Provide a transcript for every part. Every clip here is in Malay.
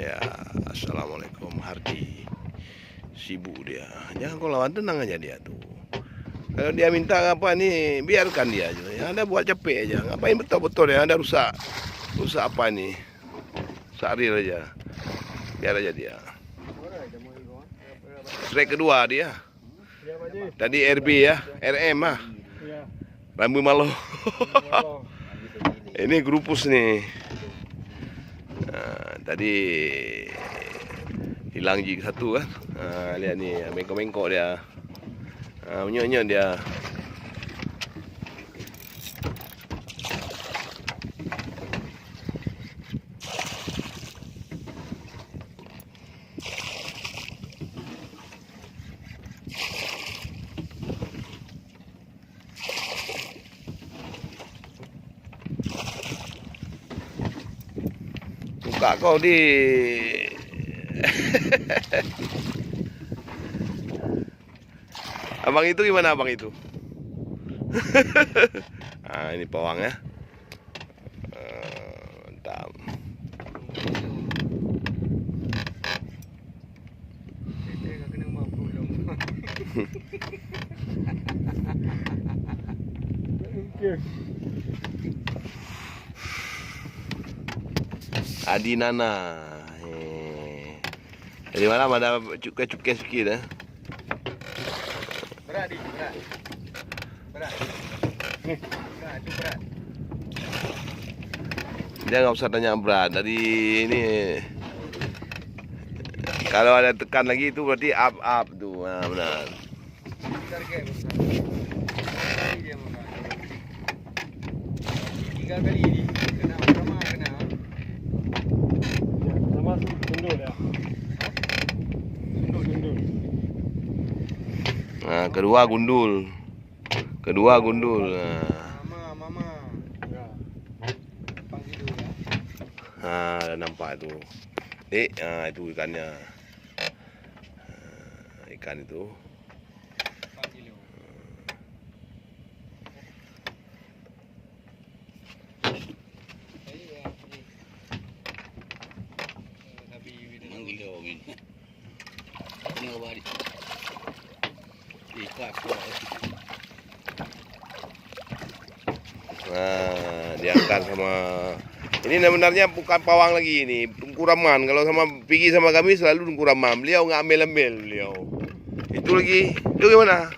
Ya, assalamualaikum Hardi. Sibuk dia. Jangan kau lawan, tenang aja dia tuh. Kalau dia minta apa nih, biarkan dia aja. Yang ada buat capek aja. Ngapain betul-betul ya? Ada rusak apa nih? Rusak real aja. Biar aja dia. Strike kedua dia. Tadi RB ya, RM ah. Rambu Malo. Ini grupus nih. Nah, tadi hilang jig satu kan. Lihat nih, mengkok-mengkok dia. Menyok-nyok dia. Muka kau di abang itu gimana abang itu? Nah, ini pawang ya. Mantap. Adi Nana. Dari mana ada cukai-cukai sikit ya? Berat di, berat. Berat. Berat, itu berat. Dia nggak usah tanya berat. Dari ini kalau ada tekan lagi itu berarti up tuh. Nah, benar. Target besar. Kali dia makan. 3 kali ni kena sama kena. Sama sundul ya. Sundul. Nah, kedua gundul. Nah. Mama. Ya. Panggil dulu ya. Dah nampak tu. Itu ikannya. Ikan itu. Panggil dulu. Nah, diangkat sama ini sebenarnya bukan pawang lagi ini, Tungku Rahman. Kalau sama pergi sama kami selalu Tungku Rahman. Beliau nggak ambil beliau. Itu lagi, itu gimana?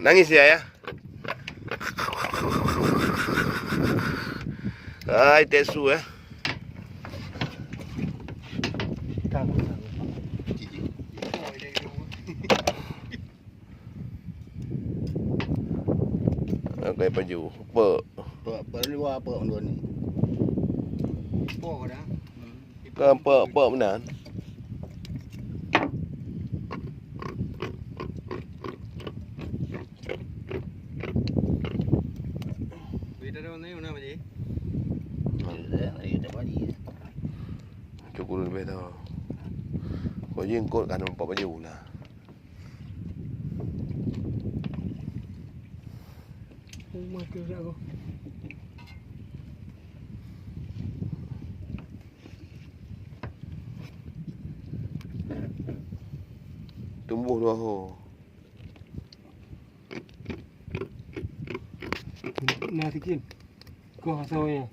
Nangis ya. Tesu ya. Kayak baju, perlu apa menurut ni? Pok dah. Apa benar? Kita dah mana Pak? Cukup lebih tu. Kau jengkot kan nampak baju lah. Mati aku. Tumbuh dua ho. Nasikin. Kau asal